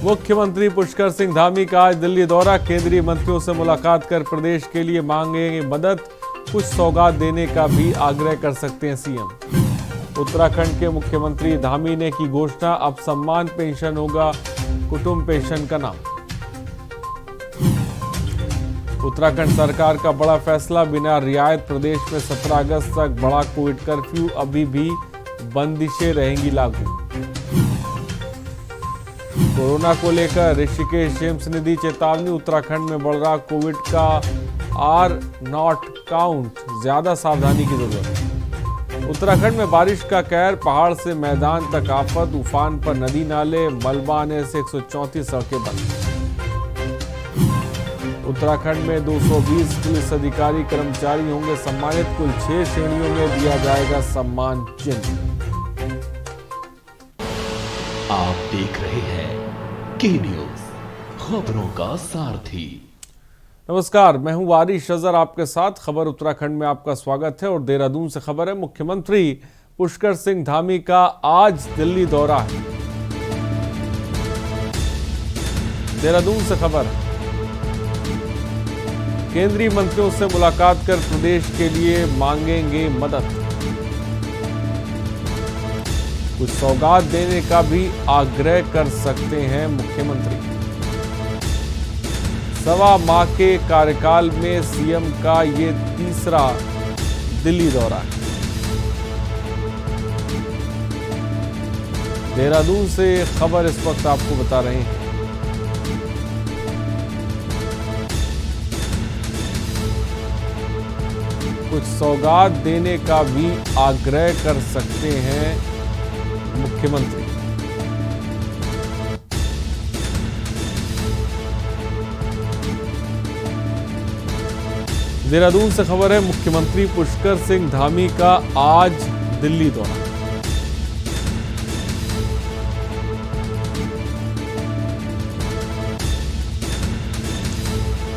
मुख्यमंत्री पुष्कर सिंह धामी का आज दिल्ली दौरा। केंद्रीय मंत्रियों से मुलाकात कर प्रदेश के लिए मांगेंगे मदद। कुछ सौगात देने का भी आग्रह कर सकते हैं सीएम। उत्तराखंड के मुख्यमंत्री धामी ने की घोषणा, अब सम्मान पेंशन होगा कुटुंब पेंशन का नाम। उत्तराखंड सरकार का बड़ा फैसला, बिना रियायत प्रदेश में 17 अगस्त तक बड़ा कोविड कर्फ्यू, अभी भी बंदिशें रहेंगी लागू। कोरोना को लेकर ऋषिकेश एम्स ने दी चेतावनी, उत्तराखंड में बढ़ रहा कोविड का R0 काउंट, ज्यादा सावधानी की जरूरत। उत्तराखंड में बारिश का कहर, पहाड़ से मैदान तक आफत, उफान पर नदी नाले, मलबा आने से 134 सड़कें बंद। उत्तराखंड में 220 पुलिस अधिकारी कर्मचारी होंगे सम्मानित, कुल 6 श्रेणियों में दिया जाएगा सम्मान चिन्ह। आप देख रहे हैं के न्यूज, खबरों का सारथी। नमस्कार, मैं हूं वारिश अजहर, आपके साथ खबर उत्तराखंड में आपका स्वागत है। और देहरादून से खबर है, मुख्यमंत्री पुष्कर सिंह धामी का आज दिल्ली दौरा है। देहरादून से खबर है, केंद्रीय मंत्रियों से मुलाकात कर प्रदेश के लिए मांगेंगे मदद। कुछ सौगात देने का भी आग्रह कर सकते हैं मुख्यमंत्री। सवा माह के कार्यकाल में सीएम का ये तीसरा दिल्ली दौरा है। देहरादून से खबर इस वक्त आपको बता रहे हैं। कुछ सौगात देने का भी आग्रह कर सकते हैं मुख्यमंत्री। देहरादून से खबर है, मुख्यमंत्री पुष्कर सिंह धामी का आज दिल्ली दौरा।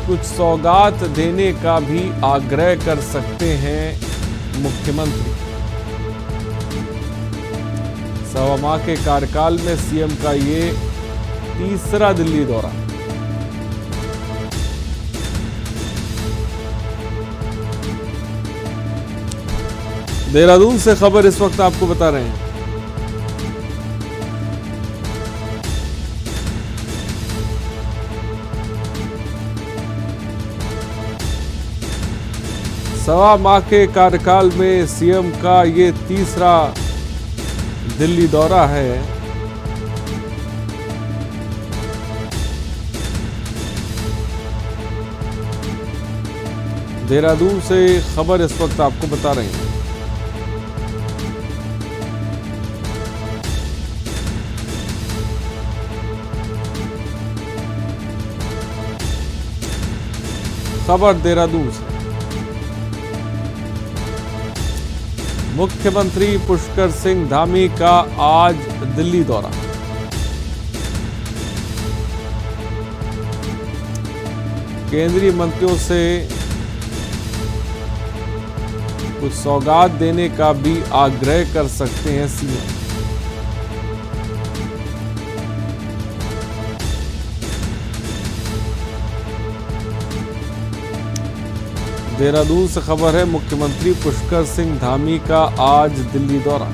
कुछ सौगात देने का भी आग्रह कर सकते हैं मुख्यमंत्री। सवा माह के कार्यकाल में सीएम का ये तीसरा दिल्ली दौरा। देहरादून से खबर इस वक्त आपको बता रहे हैं। सवा माह के कार्यकाल में सीएम का ये तीसरा दिल्ली दौरा है। देहरादून से खबर इस वक्त आपको बता रहे हैं। खबर देहरादून से, मुख्यमंत्री पुष्कर सिंह धामी का आज दिल्ली दौरा। केंद्रीय मंत्रियों से कुछ सौगात देने का भी आग्रह कर सकते हैं सीएम। देहरादून से खबर है, मुख्यमंत्री पुष्कर सिंह धामी का आज दिल्ली दौरा।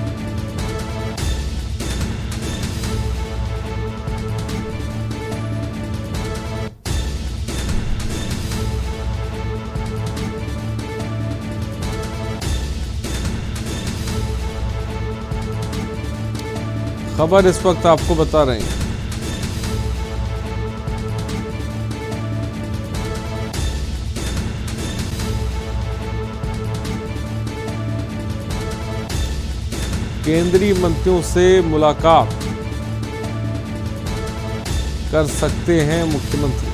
खबर इस वक्त आपको बता रहे हैं। केंद्रीय मंत्रियों से मुलाकात कर सकते हैं मुख्यमंत्री।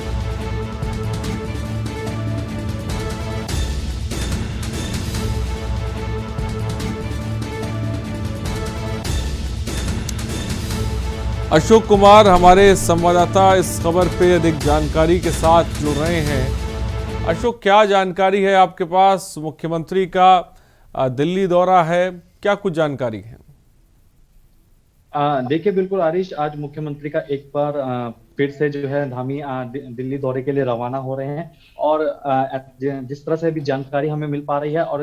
अशोक कुमार हमारे संवाददाता इस खबर पे अधिक जानकारी के साथ जुड़ रहे हैं। अशोक, क्या जानकारी है आपके पास? मुख्यमंत्री का दिल्ली दौरा है, क्या कुछ जानकारी है? देखिए बिल्कुल आरिश, आज मुख्यमंत्री का एक बार फिर से जो है धामी दिल्ली दौरे के लिए रवाना हो रहे हैं। और जिस तरह से अभी जानकारी हमें मिल पा रही है और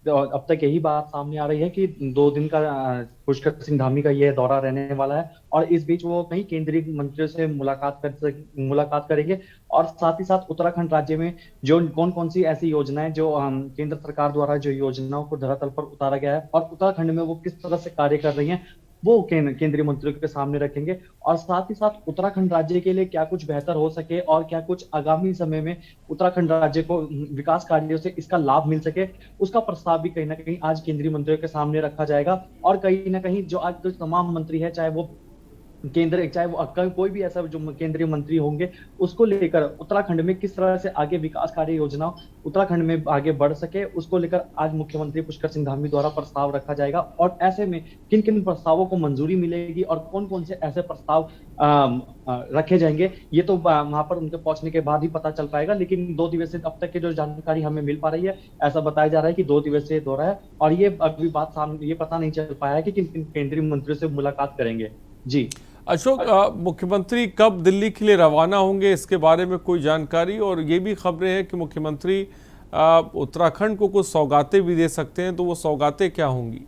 अब तक यही बात सामने आ रही है कि 2 दिन का पुष्कर सिंह धामी का यह दौरा रहने वाला है। और इस बीच वो कई केंद्रीय मंत्रियों से मुलाकात करेंगे। और साथ ही साथ उत्तराखंड राज्य में जो कौन कौन सी ऐसी योजनाएं जो केंद्र सरकार द्वारा जो योजनाओं को धरातल पर उतारा गया है और उत्तराखंड में वो किस तरह से कार्य कर रही हैं, वो केंद्रीय मंत्रियों के सामने रखेंगे। और साथ ही साथ उत्तराखंड राज्य के लिए क्या कुछ बेहतर हो सके और क्या कुछ आगामी समय में उत्तराखंड राज्य को विकास कार्यों से इसका लाभ मिल सके, उसका प्रस्ताव भी कहीं ना कहीं आज केंद्रीय मंत्रियों के सामने रखा जाएगा। और कहीं ना कहीं जो आज जो तमाम मंत्री है, चाहे वो कोई भी ऐसा जो केंद्रीय मंत्री होंगे, उसको लेकर उत्तराखंड में किस तरह से आगे विकास कार्य योजना उत्तराखंड में आगे बढ़ सके, उसको लेकर आज मुख्यमंत्री पुष्कर सिंह धामी द्वारा प्रस्ताव रखा जाएगा। और ऐसे में किन किन प्रस्तावों को मंजूरी मिलेगी और कौन कौन से ऐसे प्रस्ताव रखे जाएंगे, ये तो वहां पर उनके पहुंचने के बाद ही पता चल पाएगा। लेकिन 2 दिवसीय अब तक की जो जानकारी हमें मिल पा रही है, ऐसा बताया जा रहा है कि 2 दिवसीय दौरा है। और ये अभी बात सामने ये पता नहीं चल पाया है कि किन किन केंद्रीय मंत्रियों से मुलाकात करेंगे। जी अशोक, मुख्यमंत्री कब दिल्ली के लिए रवाना होंगे, इसके बारे में कोई जानकारी? और ये भी खबरें हैं कि मुख्यमंत्री उत्तराखंड को कुछ सौगातें भी दे सकते हैं, तो वो सौगातें क्या होंगी?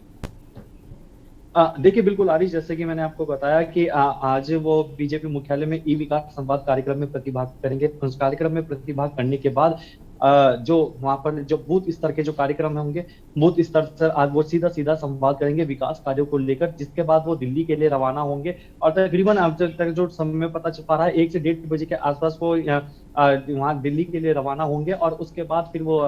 देखिए बिल्कुल आरिश, जैसे कि मैंने आपको बताया कि आज वो बीजेपी मुख्यालय में ई विकास संवाद कार्यक्रम में प्रतिभाग करेंगे। उस कार्यक्रम में प्रतिभाग करने के बाद जो वहां पर जो बूथ स्तर के जो कार्यक्रम होंगे, बूथ स्तर से आज वो सीधा सीधा संवाद करेंगे विकास कार्यों को लेकर, जिसके बाद वो दिल्ली के लिए रवाना होंगे। और तकरीबन अब तक जो समय पता चल पा रहा है, 1 से 1:30 बजे के आसपास वो वहां दिल्ली के लिए रवाना होंगे। और उसके बाद फिर वो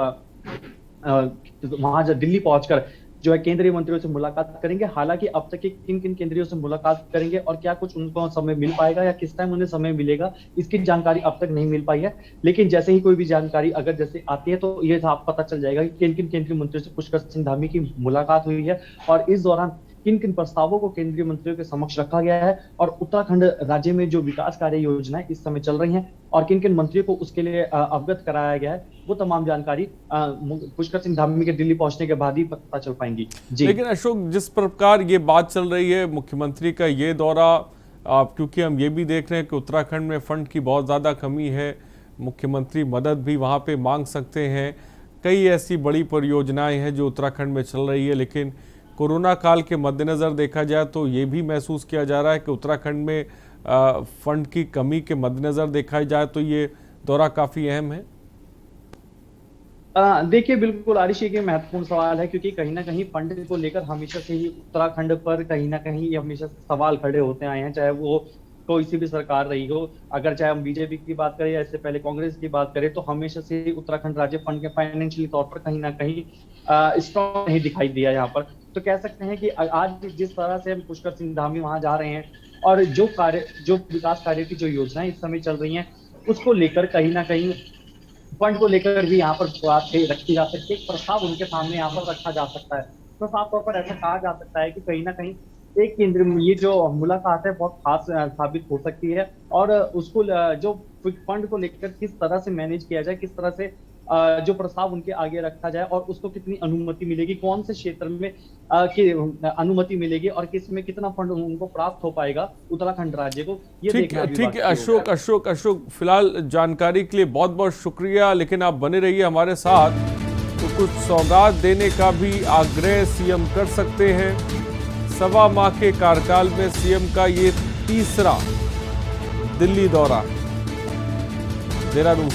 वहां दिल्ली पहुंचकर जो है केंद्रीय मंत्रियों से मुलाकात करेंगे। हालांकि अब तक किन किन केंद्रियों से मुलाकात करेंगे और क्या कुछ उनको समय मिल पाएगा या किस टाइम उन्हें समय मिलेगा, इसकी जानकारी अब तक नहीं मिल पाई है। लेकिन जैसे ही कोई भी जानकारी अगर जैसे आती है, तो ये साफ पता चल जाएगा कि किन किन केंद्रीय मंत्रियों से पुष्कर सिंह धामी की मुलाकात हुई है और इस दौरान किन किन प्रस्तावों को केंद्रीय मंत्रियों के समक्ष रखा गया है और उत्तराखंड राज्य में जो विकास कार्य योजनाएं इस समय चल रही हैं और किन किन मंत्रियों को उसके लिए अवगत कराया गया है, वो तमाम जानकारी पुष्कर सिंह धामी के दिल्ली पहुंचने के बाद ही पता चल पाएंगी। जी लेकिन अशोक, जिस प्रकार ये बात चल रही है मुख्यमंत्री का ये दौरा, क्योंकि हम ये भी देख रहे हैं कि उत्तराखंड में फंड की बहुत ज़्यादा कमी है, मुख्यमंत्री मदद भी वहाँ पे मांग सकते हैं। कई ऐसी बड़ी परियोजनाएं हैं जो उत्तराखंड में चल रही है, लेकिन कोरोना काल के मद्देनज़र देखा जाए तो ये भी महसूस किया जा रहा है कि उत्तराखंड में फंड की कमी के मद्देनज़र देखा जाए तो ये दौरा काफ़ी अहम है। देखिए बिल्कुल आरिश, ये महत्वपूर्ण सवाल है क्योंकि कहीं ना कहीं फंड को लेकर हमेशा से ही उत्तराखंड पर कहीं ना कहीं ये हमेशा से सवाल खड़े होते आए हैं, चाहे वो कोई सी भी सरकार रही हो। अगर चाहे हम बीजेपी की बात करें या इससे पहले कांग्रेस की बात करें, तो हमेशा से उत्तराखंड राज्य फंड के फाइनेंशियली तौर पर कहीं ना कहीं स्ट्रॉन्ग नहीं दिखाई दिया यहाँ पर। तो कह सकते हैं कि आज जिस तरह से हम पुष्कर सिंह धामी वहां जा रहे हैं और जो विकास कार्य की जो योजनाएं इस समय चल रही हैं, उसको लेकर कहीं ना कहीं फंड को लेकर भी यहाँ पर बात रखी जा सकती है, एक प्रस्ताव उनके सामने यहाँ पर रखा जा सकता है। तो साफ तौर पर ऐसा कहा जा सकता है कि कहीं ना कहीं एक केंद्रीय ये जो मुलाकात है बहुत खास साबित हो सकती है। और उसको जो फंड को लेकर किस तरह से मैनेज किया जाए, किस तरह से जो प्रस्ताव उनके आगे रखा जाए और उसको कितनी अनुमति मिलेगी, कौन से क्षेत्र में की अनुमति मिलेगी और किस में कितना फंड उनको प्राप्त हो पाएगा ठीक है अशोक, फिलहाल जानकारी के लिए बहुत बहुत शुक्रिया, लेकिन आप बने रहिए हमारे साथ। तो कुछ सौगात देने का भी आग्रह सीएम कर सकते हैं। 1.25 माह के कार्यकाल में सीएम का ये तीसरा दिल्ली दौरा। देहरादून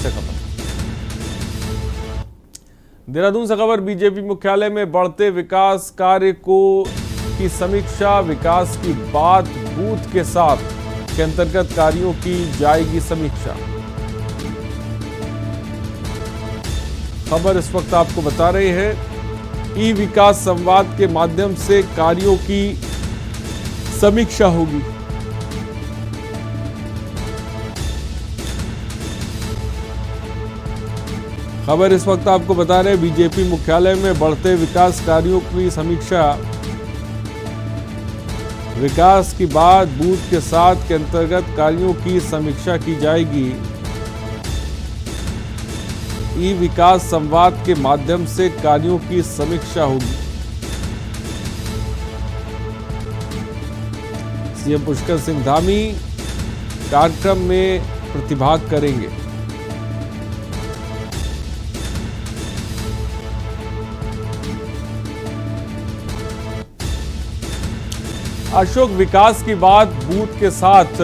से खबर बीजेपी मुख्यालय में बढ़ते विकास कार्य की समीक्षा, विकास की बात बूथ के साथ के अंतर्गत कार्यों की जाएगी समीक्षा। खबर इस वक्त आपको बता रहे हैं ई विकास संवाद के माध्यम से कार्यों की समीक्षा होगी। खबर इस वक्त आपको बता रहे हैं बीजेपी मुख्यालय में बढ़ते विकास कार्यों की समीक्षा, विकास की बात बूथ के साथ के अंतर्गत कार्यों की समीक्षा की जाएगी। ई विकास संवाद के माध्यम से कार्यों की समीक्षा होगी। सीएम पुष्कर सिंह धामी कार्यक्रम में प्रतिभाग करेंगे। अशोक, विकास की बात बूथ के साथ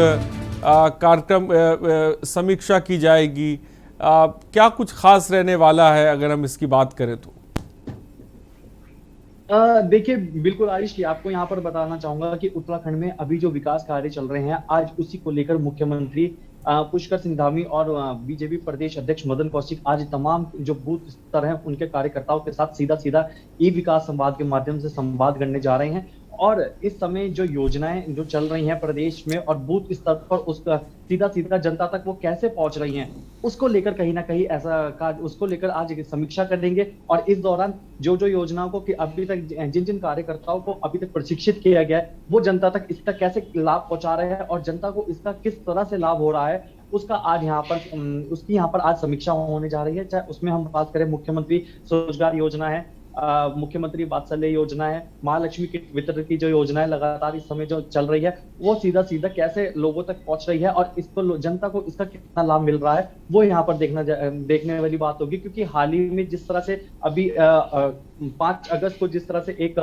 कार्यक्रम समीक्षा की जाएगी, क्या कुछ खास रहने वाला है अगर हम इसकी बात करें तो? देखिए, बिल्कुल आयुष जी, आपको यहाँ पर बताना चाहूंगा कि उत्तराखंड में अभी जो विकास कार्य चल रहे हैं, आज उसी को लेकर मुख्यमंत्री पुष्कर सिंह धामी और बीजेपी प्रदेश अध्यक्ष मदन कौशिक आज तमाम जो बूथ स्तर हैं उनके कार्यकर्ताओं के साथ सीधा सीधा ई विकास संवाद के माध्यम से संवाद करने जा रहे हैं। और इस समय जो योजनाएं जो चल रही हैं प्रदेश में और बूथ स्तर पर उसका सीधा सीधा जनता तक वो कैसे पहुंच रही हैं, उसको लेकर कहीं ना कहीं उसको लेकर आज एक समीक्षा करेंगे। और इस दौरान जो जो योजनाओं को कि अभी तक जिन जिन कार्यकर्ताओं को अभी तक प्रशिक्षित किया गया है, वो जनता तक इसका कैसे लाभ पहुंचा रहे हैं और जनता को इसका किस तरह से लाभ हो रहा है, उसका आज उसकी यहाँ पर आज समीक्षा होने जा रही है। चाहे उसमें हम बात करें मुख्यमंत्री स्वरोजगार योजना है, मुख्यमंत्री वात्सल्य योजना है, महालक्ष्मी किट वितरण की जो योजना है लगातार इस समय जो चल रही है, वो सीधा सीधा कैसे लोगों तक पहुंच रही है और इसको जनता को इसका कितना लाभ मिल रहा है, वो यहाँ पर देखने वाली बात होगी। क्योंकि हाल ही में जिस तरह से अभी 5 अगस्त को जिस तरह से एक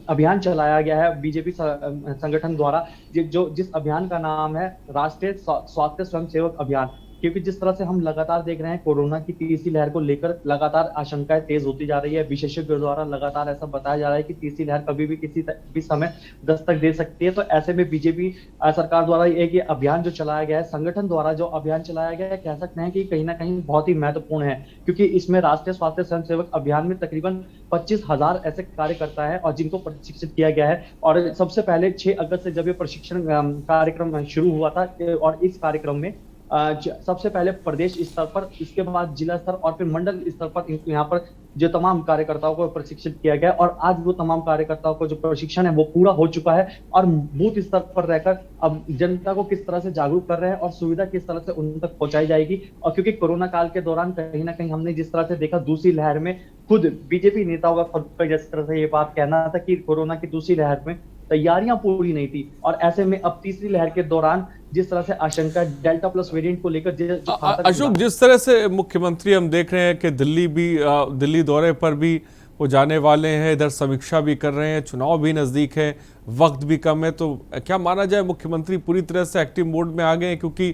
अभियान चलाया गया है बीजेपी संगठन द्वारा, जिस अभियान का नाम है राष्ट्रीय स्वास्थ्य स्वयंसेवक अभियान, क्योंकि जिस तरह से हम लगातार देख रहे हैं कोरोना की तीसरी लहर को लेकर लगातार आशंकाएं तेज होती जा रही है। विशेषज्ञों द्वारा लगातार ऐसा बताया जा रहा है कि तीसरी लहर कभी भी किसी भी समय दस्तक दे सकती है। तो ऐसे में बीजेपी सरकार द्वारा एक ये अभियान जो चलाया गया है, संगठन द्वारा जो अभियान चलाया गया है, कह सकते हैं कि कहीं ना कहीं बहुत ही महत्वपूर्ण है। क्योंकि इसमें राष्ट्रीय स्वास्थ्य स्वयंसेवक अभियान में तकरीबन 25,000 ऐसे कार्यकर्ता है और जिनको प्रशिक्षित किया गया है। और सबसे पहले 6 अगस्त से जब ये प्रशिक्षण कार्यक्रम शुरू हुआ था और इस कार्यक्रम में सबसे पहले प्रदेश स्तर पर, इसके बाद जिला स्तर और फिर मंडल स्तर पर यहाँ पर जो तमाम कार्यकर्ताओं को प्रशिक्षित किया गया और आज वो तमाम कार्यकर्ताओं को जो प्रशिक्षण है वो पूरा हो चुका है और बूथ स्तर पर रहकर अब जनता को किस तरह से जागरूक कर रहे हैं और सुविधा किस तरह से उन तक पहुंचाई जाएगी। और क्योंकि कोरोना काल के दौरान कहीं ना कहीं हमने जिस तरह से देखा, दूसरी लहर में खुद बीजेपी नेताओं का जिस तरह से ये बात कहना था कि कोरोना की दूसरी लहर में तैयारियां पूरी नहीं थी और ऐसे में अब तीसरी लहर के दौरान जिस तरह से आशंका डेल्टा प्लस वेरिएंट को लेकर अशोक, जिस तरह से मुख्यमंत्री हम देख रहे हैं कि दिल्ली दौरे पर भी वो जाने वाले हैं, इधर समीक्षा भी कर रहे हैं, चुनाव भी नजदीक है, वक्त भी कम है, तो क्या माना जाए मुख्यमंत्री पूरी तरह से एक्टिव मोड में आ गए हैं क्योंकि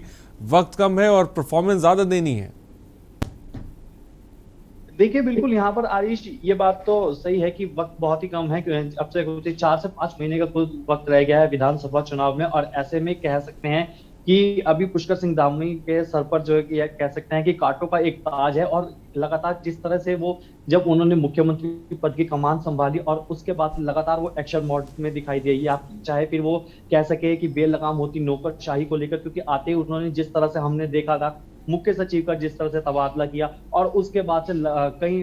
वक्त कम है और परफॉर्मेंस ज्यादा देनी है? देखिए, बिल्कुल यहाँ पर आयुष, ये बात तो सही है कि वक्त बहुत ही कम है। अब से 4 से 5 महीने का कुछ वक्त रह गया है विधानसभा चुनाव में और ऐसे में कह सकते हैं कि अभी पुष्कर सिंह धामी के सर पर जो है कह सकते हैं कि कांटों का एक ताज है। और लगातार जिस तरह से वो जब उन्होंने मुख्यमंत्री पद की कमान संभाली और उसके बाद लगातार वो एक्शन मोड में दिखाई दी, या चाहे फिर वो कह सके कि बेलगाम होती नौकरशाही को लेकर, क्योंकि आते ही उन्होंने जिस तरह से हमने देखा था मुख्य सचिव का जिस तरह से तबादला किया और उसके बाद से कई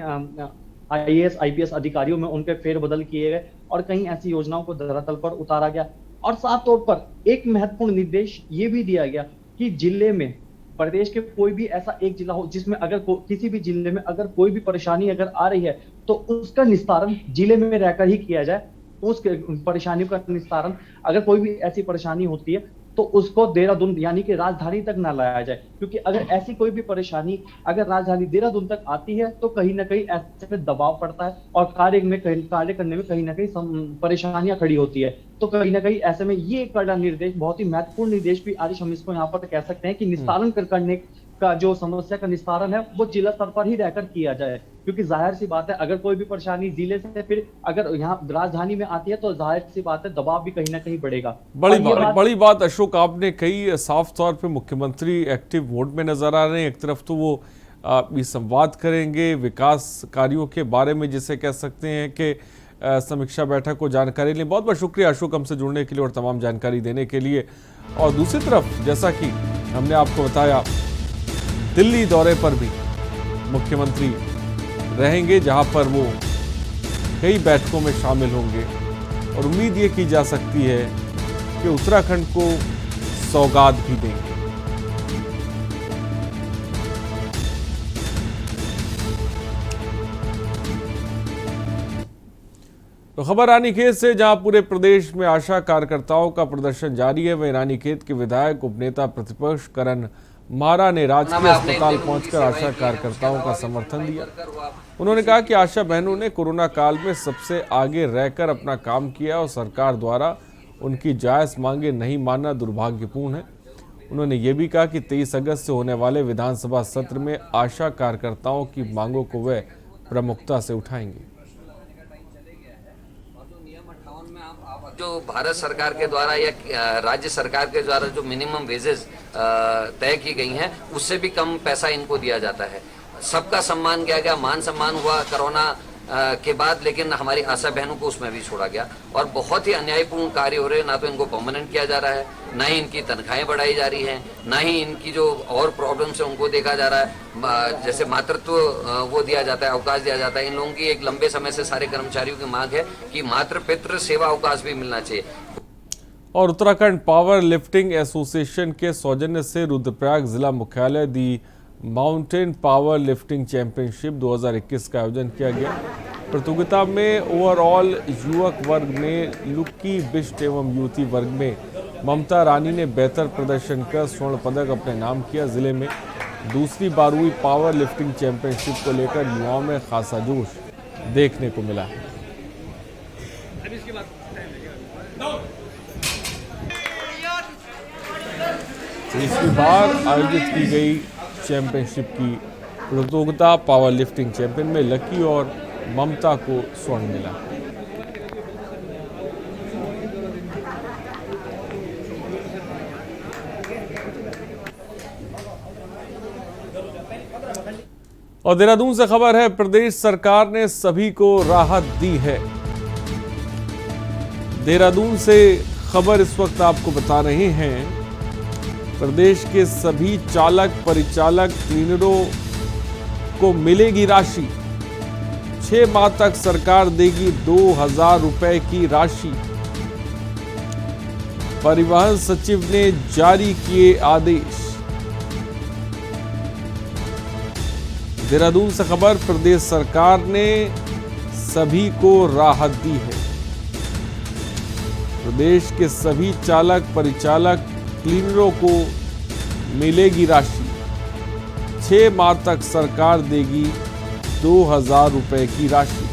IAS IPS अधिकारियों में उनके फेरबदल किए गए और कई ऐसी योजनाओं को धरातल पर उतारा गया। और साफ तौर पर एक महत्वपूर्ण निर्देश ये भी दिया गया कि जिले में, प्रदेश के कोई भी ऐसा एक जिला हो जिसमें अगर किसी भी जिले में अगर कोई भी परेशानी अगर आ रही है तो उसका निस्तारण जिले में रहकर ही किया जाए। उस परेशानियों का निस्तारण, अगर कोई भी ऐसी परेशानी होती है तो उसको देहरादून यानी कि राजधानी तक ना लाया जाए, क्योंकि अगर ऐसी कोई भी परेशानी अगर राजधानी देहरादून तक आती है तो कहीं ना कहीं ऐसे पे दबाव पड़ता है और कार्य करने में कहीं ना कहीं परेशानियां खड़ी होती है। तो कहीं ना कहीं ऐसे में ये कड़ा निर्देश, बहुत ही महत्वपूर्ण निर्देश भी आज हम इसको यहाँ पर कह सकते हैं कि निस्तारण करने का जो समस्या का निस्तारण है वो जिला स्तर पर ही रहकर किया जाए। क्योंकि जाहिर सी बात है अगर कोई भी परेशानी जिले से फिर अगर यहाँ राजधानी में आती है तो जाहिर सी बात है दबाव भी कहीं ना कहीं बढ़ेगा। बड़ी बात अशोक आपने कही, साफ तौर पे मुख्यमंत्री एक्टिव मोड में नजर आ रहे हैं। एक तरफ तो वो ये संवाद करेंगे विकास कार्यों के बारे में, जिसे कह सकते हैं कि समीक्षा बैठक को जानकारी लें। बहुत बहुत शुक्रिया अशोक हमसे जुड़ने के लिए और तमाम जानकारी देने के लिए। और दूसरी तरफ जैसा कि हमने आपको बताया, दिल्ली दौरे पर भी मुख्यमंत्री रहेंगे, जहां पर वो कई बैठकों में शामिल होंगे और उम्मीद ये की जा सकती है कि उत्तराखंड को सौगात भी देंगे। तो खबर रानीखेत से, जहां पूरे प्रदेश में आशा कार्यकर्ताओं का प्रदर्शन जारी है, वहीं रानीखेत के विधायक उपनेता प्रतिपक्ष करण मारा ने राजकीय अस्पताल पहुंचकर आशा कार्यकर्ताओं का समर्थन दिया। उन्होंने कहा कि आशा बहनों ने कोरोना काल में सबसे आगे रहकर अपना काम किया और सरकार द्वारा उनकी जायज मांगे नहीं मानना दुर्भाग्यपूर्ण है। उन्होंने ये भी कहा कि 23 अगस्त से होने वाले विधानसभा सत्र में आशा कार्यकर्ताओं की मांगों को वे प्रमुखता से उठाएंगे। जो भारत सरकार के द्वारा या राज्य सरकार के द्वारा जो मिनिमम वेजेस तय की गई हैं, उससे भी कम पैसा इनको दिया जाता है। सबका सम्मान किया गया, मान सम्मान हुआ कोरोना के बाद, लेकिन हमारी आशा बहनों को उसमें भी छोड़ा गया और बहुत ही अन्यायपूर्ण कार्य हो रहे हैं। ना तो इनको परमानेंट किया जा रहा है, ना ही इनकी तनख्वाहें बढ़ाई जा रही हैं, ना ही इनकी जो और प्रॉब्लम्स है उनको देखा जा रहा है। जैसे मातृत्व वो दिया जाता है, अवकाश दिया जाता है। इन लोगों की एक लंबे समय से सारे कर्मचारियों की मांग है कि मातृ पितृ सेवा अवकाश भी मिलना चाहिए। और उत्तराखंड पावर लिफ्टिंग एसोसिएशन के सौजन्य से रुद्रप्रयाग जिला मुख्यालय दी माउंटेन पावर लिफ्टिंग चैंपियनशिप 2021 का आयोजन किया गया। प्रतियोगिता में ओवरऑल युवक वर्ग में लुक्की बिष्ट एवं युवती वर्ग में ममता रानी ने बेहतर प्रदर्शन कर स्वर्ण पदक अपने नाम किया। जिले में दूसरी बार हुई पावर लिफ्टिंग चैंपियनशिप को लेकर युवाओं में खासा जोश देखने को मिला है। तीसरी बार आयोजित की गई चैंपियनशिप की प्रतियोगिता पावर लिफ्टिंग चैंपियन में लकी और ममता को स्वर्ण मिला। और देहरादून से खबर है, प्रदेश सरकार ने सभी को राहत दी है। देहरादून से खबर इस वक्त आपको बता रहे हैं, प्रदेश के सभी चालक परिचालक क्लीनरों को मिलेगी राशि। 6 माह तक सरकार देगी 2000 रुपए की राशि। परिवहन सचिव ने जारी किए आदेश। देहरादून से खबर, प्रदेश सरकार ने सभी को राहत दी है। प्रदेश के सभी चालक परिचालक क्लीनरों को मिलेगी राशि। 6 माह तक सरकार देगी 2000 रुपए की राशि।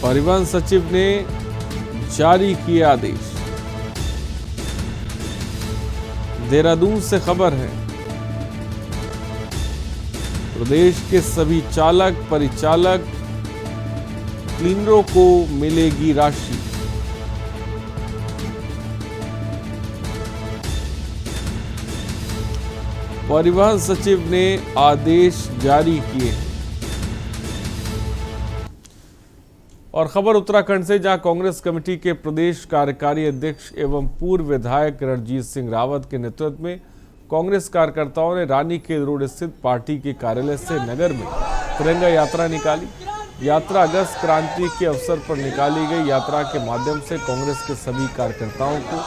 परिवहन सचिव ने जारी किए आदेश। देहरादून से खबर है, प्रदेश के सभी चालक परिचालक क्लीनरों को मिलेगी राशि। परिवहन सचिव ने आदेश जारी किए। और खबर उत्तराखंड से, जहां कांग्रेस कमेटी के प्रदेश कार्यकारी अध्यक्ष एवं पूर्व विधायक रणजीत सिंह रावत के नेतृत्व में कांग्रेस कार्यकर्ताओं ने रानीखेत रोड स्थित पार्टी के कार्यालय से नगर में तिरंगा यात्रा निकाली। यात्रा अगस्त क्रांति के अवसर पर निकाली गई। यात्रा के माध्यम से कांग्रेस के सभी कार्यकर्ताओं को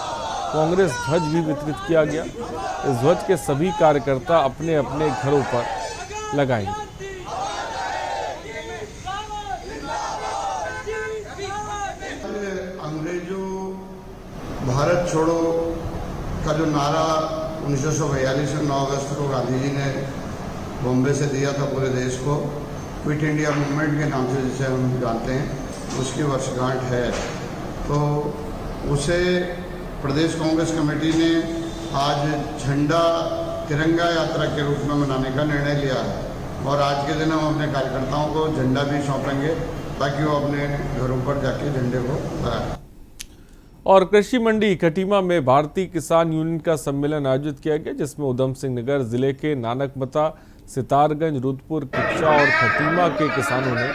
कांग्रेस ध्वज भी वितरित किया गया। इस ध्वज के सभी कार्यकर्ता अपने अपने घरों पर लगाएंगे। अंग्रेजों भारत छोड़ो का जो नारा 1942 में 9 अगस्त को गांधी जी ने बॉम्बे से दिया था पूरे देश को, क्विट इंडिया मूवमेंट के नाम से जिसे हम जानते हैं, उसकी वर्षगांठ है। तो उसे प्रदेश कांग्रेस कमेटी ने आज झंडा तिरंगा यात्रा के रूप में मनाने का निर्णय लिया है और आज के दिन हम अपने कार्यकर्ताओं को झंडा भी सौंपेंगे ताकि वो अपने घरों पर जाके झंडे को लगाएं। और कृषि मंडी खटीमा में भारतीय किसान यूनियन का सम्मेलन आयोजित किया गया, जिसमें उधम सिंह नगर जिले के नानकमता, सितारगंज, रुद्रपुर, किच्चा और खटीमा के किसानों ने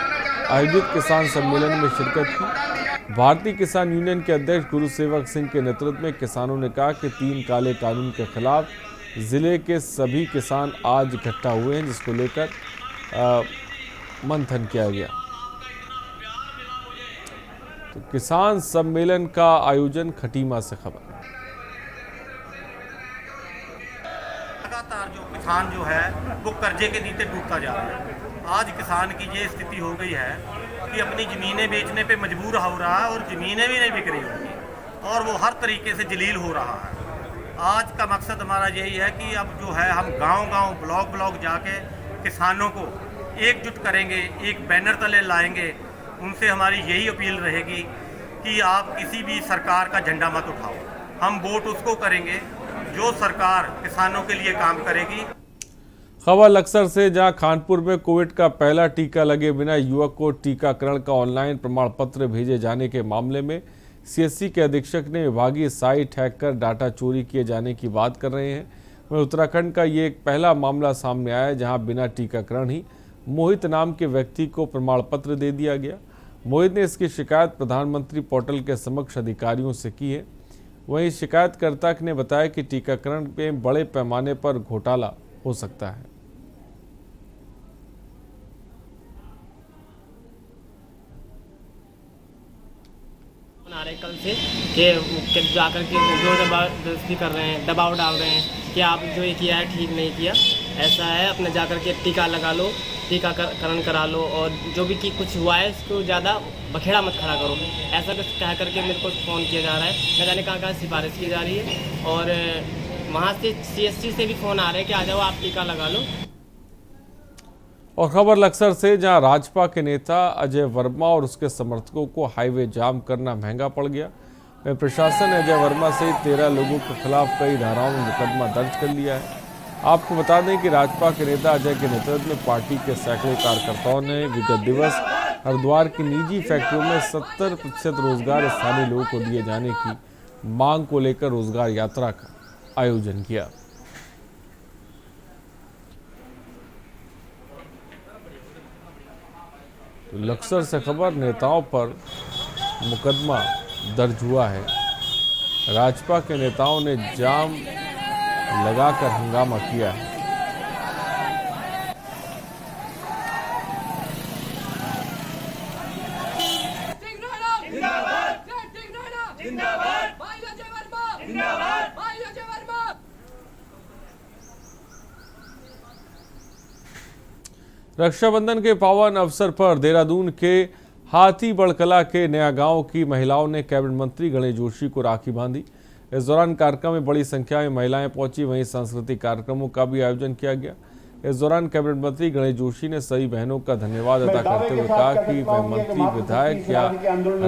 आयोजित किसान सम्मेलन में शिरकत की। भारतीय किसान यूनियन के अध्यक्ष गुरुसेवक सिंह के नेतृत्व में किसानों ने कहा कि 3 काले कानून के खिलाफ जिले के सभी किसान आज इकट्ठा हुए हैं, जिसको लेकर मंथन किया गया। तो किसान सम्मेलन का आयोजन खटीमा से खबर। लगातार जो किसान जो है वो कर्जे के नीचे डूबता जा रहा है। आज किसान की ये स्थिति हो गई है कि अपनी ज़मीनें बेचने पे मजबूर हो रहा है और ज़मीनें भी नहीं बिक रही होंगी और वो हर तरीके से जलील हो रहा है। आज का मकसद हमारा यही है कि अब जो है हम गांव-गांव ब्लॉक जाके किसानों को एकजुट करेंगे, एक बैनर तले लाएंगे। उनसे हमारी यही अपील रहेगी कि आप किसी भी सरकार का झंडा मत उठाओ। हम वोट उसको करेंगे जो सरकार किसानों के लिए काम करेगी। खबर लक्सर से, जहां कानपुर में कोविड का पहला टीका लगे बिना युवक को टीकाकरण का ऑनलाइन प्रमाण पत्र भेजे जाने के मामले में सीएससी के अधीक्षक ने विभागीय साइट हैक कर डाटा चोरी किए जाने की बात कर रहे हैं। वहीं उत्तराखंड का ये एक पहला मामला सामने आया जहां बिना टीकाकरण ही मोहित नाम के व्यक्ति को प्रमाण पत्र दे दिया गया। मोहित ने इसकी शिकायत प्रधानमंत्री पोर्टल के समक्ष अधिकारियों से की है। वहीं शिकायतकर्ता ने बताया कि टीकाकरण में बड़े पैमाने पर घोटाला हो सकता है। आ रहे कल से कि जाकर के जो जबरदस्ती कर रहे हैं, दबाव डाल रहे हैं कि आप जो ये किया है ठीक नहीं किया, ऐसा है अपने जाकर के टीका लगा लो, टीकाकरण करा लो और जो भी कि कुछ हुआ है उसको ज़्यादा बखेड़ा मत खड़ा करो, ऐसा कुछ कह करके मेरे को फ़ोन किया जा रहा है। न जाने कहाँ सिफारिश की जा रही है और वहाँ से CSC से भी फ़ोन आ रहे हैं कि आ जाओ आप टीका लगा लो। और खबर लक्सर से, जहां राजपा के नेता अजय वर्मा और उसके समर्थकों को हाईवे जाम करना महंगा पड़ गया। वहीं प्रशासन ने अजय वर्मा सहित 13 लोगों के खिलाफ कई धाराओं में मुकदमा दर्ज कर लिया है। आपको बता दें कि राजपा के नेता अजय के नेतृत्व में पार्टी के सैकड़ों कार्यकर्ताओं ने विगत दिवस हरिद्वार की निजी फैक्ट्रियों में 70% रोजगार स्थानीय लोगों को दिए जाने की मांग को लेकर रोजगार यात्रा का आयोजन किया। लक्सर से खबर, नेताओं पर मुकदमा दर्ज हुआ है। राजपा के नेताओं ने जाम लगाकर हंगामा किया है। रक्षाबंधन के पावन अवसर पर देहरादून के हाथी बड़कला के नया गांव की महिलाओं ने कैबिनेट मंत्री गणेश जोशी को राखी बांधी। इस दौरान कार्यक्रम में बड़ी संख्या में महिलाएं पहुंची। वहीं सांस्कृतिक कार्यक्रमों का भी आयोजन किया गया। इस दौरान कैबिनेट मंत्री गणेश जोशी ने सभी बहनों का धन्यवाद अदा करते हुए कहा कि वे मंत्री, विधायक या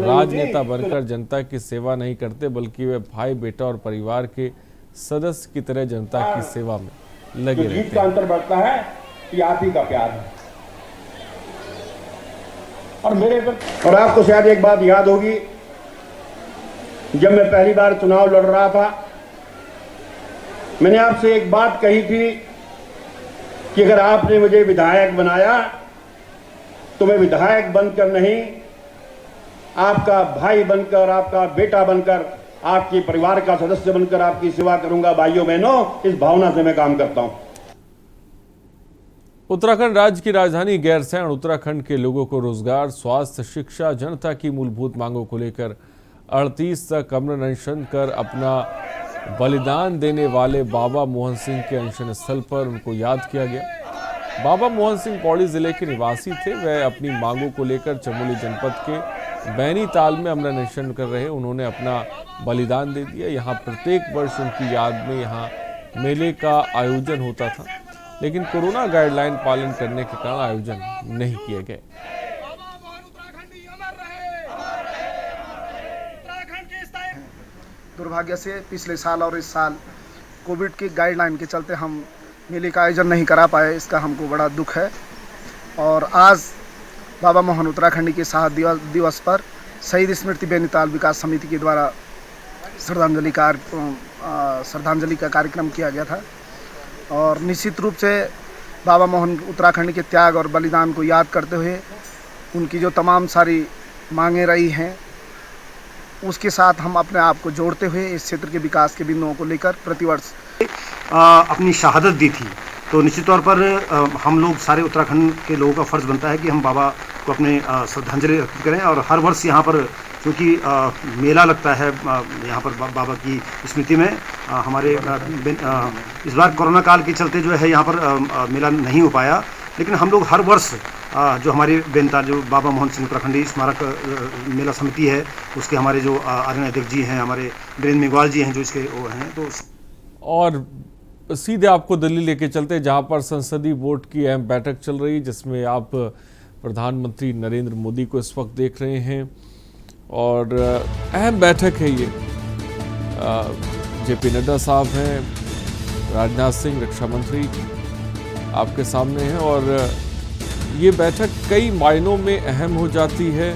राजनेता बनकर जनता की सेवा नहीं करते, बल्कि वे भाई, बेटा और परिवार के सदस्य की तरह जनता की सेवा में लगे रहते हैं। अंतर बढ़ता है कि आप ही का प्यार है और आपको शायद एक बात याद होगी, जब मैं पहली बार चुनाव लड़ रहा था, मैंने आपसे एक बात कही थी कि अगर आपने मुझे विधायक बनाया तो मैं विधायक बनकर नहीं, आपका भाई बनकर, आपका बेटा बनकर, आपके परिवार का सदस्य बनकर आपकी सेवा करूंगा। भाइयों बहनों, इस भावना से मैं काम करता हूं। उत्तराखंड राज्य की राजधानी गैरसैंण उत्तराखंड के लोगों को रोजगार, स्वास्थ्य, शिक्षा, जनता की मूलभूत मांगों को लेकर 38 तक अमर अनशन कर अपना बलिदान देने वाले बाबा मोहन सिंह के अनशन स्थल पर उनको याद किया गया। बाबा मोहन सिंह पौड़ी जिले के निवासी थे। वह अपनी मांगों को लेकर चमोली जनपद के बैनीताल में अमर अनशन कर रहे। उन्होंने अपना बलिदान दे दिया। यहाँ प्रत्येक वर्ष उनकी याद में यहाँ मेले का आयोजन होता था, लेकिन कोरोना गाइडलाइन पालन करने के कारण आयोजन नहीं किए गए। दुर्भाग्य से पिछले साल और इस साल कोविड की गाइडलाइन के चलते हम मेले का आयोजन नहीं करा पाए, इसका हमको बड़ा दुख है। और आज बाबा मोहन उत्तराखंडी के शहादत दिवस पर शहीद स्मृति बैनीताल विकास समिति के द्वारा श्रद्धांजलि का कार्यक्रम किया गया था। और निश्चित रूप से बाबा मोहन उत्तराखंड के त्याग और बलिदान को याद करते हुए उनकी जो तमाम सारी मांगें रही हैं, उसके साथ हम अपने आप को जोड़ते हुए इस क्षेत्र के विकास के बिंदुओं को लेकर प्रतिवर्ष अपनी शहादत दी थी। तो निश्चित तौर पर हम लोग सारे उत्तराखंड के लोगों का फर्ज बनता है कि हम बाबा को अपने श्रद्धांजलि अर्पित करें। और हर वर्ष यहाँ पर क्योंकि मेला लगता है यहाँ पर बाबा की स्मृति में, हमारे इस बार कोरोना काल के चलते जो है यहाँ पर मेला नहीं हो पाया, लेकिन हम लोग हर वर्ष जो हमारी बेनताज जो बाबा मोहन सिंह उत्तराखंडी स्मारक मेला समिति है, उसके हमारे जो आदरणीय अध्यक्ष जी हैं, हमारे वीरेंद्र मेघवाल जी हैं जो इसके वो हैं, तो और सीधे आपको दिल्ली लेके चलते हैं जहां पर संसदीय बोर्ड की अहम बैठक चल रही है, जिसमें आप प्रधानमंत्री नरेंद्र मोदी को इस वक्त देख रहे हैं और अहम बैठक है ये। जेपी नड्डा साहब हैं, राजनाथ सिंह रक्षा मंत्री आपके सामने हैं और ये बैठक कई मायनों में अहम हो जाती है।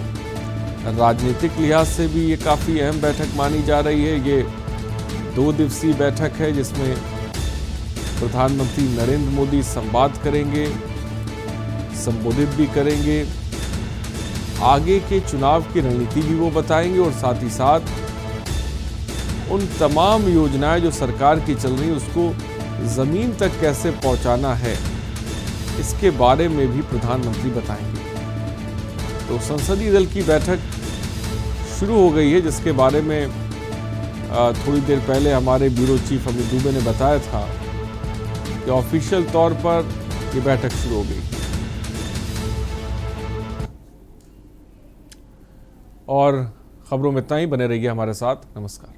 राजनीतिक लिहाज से भी ये काफ़ी अहम बैठक मानी जा रही है। ये 2 दिवसीय बैठक है जिसमें प्रधानमंत्री नरेंद्र मोदी संवाद करेंगे, संबोधित भी करेंगे, आगे के चुनाव की रणनीति भी वो बताएंगे और साथ ही साथ उन तमाम योजनाएं जो सरकार की चल रही उसको ज़मीन तक कैसे पहुंचाना है, इसके बारे में भी प्रधानमंत्री बताएंगे। तो संसदीय दल की बैठक शुरू हो गई है, जिसके बारे में थोड़ी देर पहले हमारे ब्यूरो चीफ अमित दुबे ने बताया था कि ऑफिशियल तौर पर ये बैठक शुरू हो गई और खबरों में इतना ही। बने रहिए हमारे साथ। नमस्कार।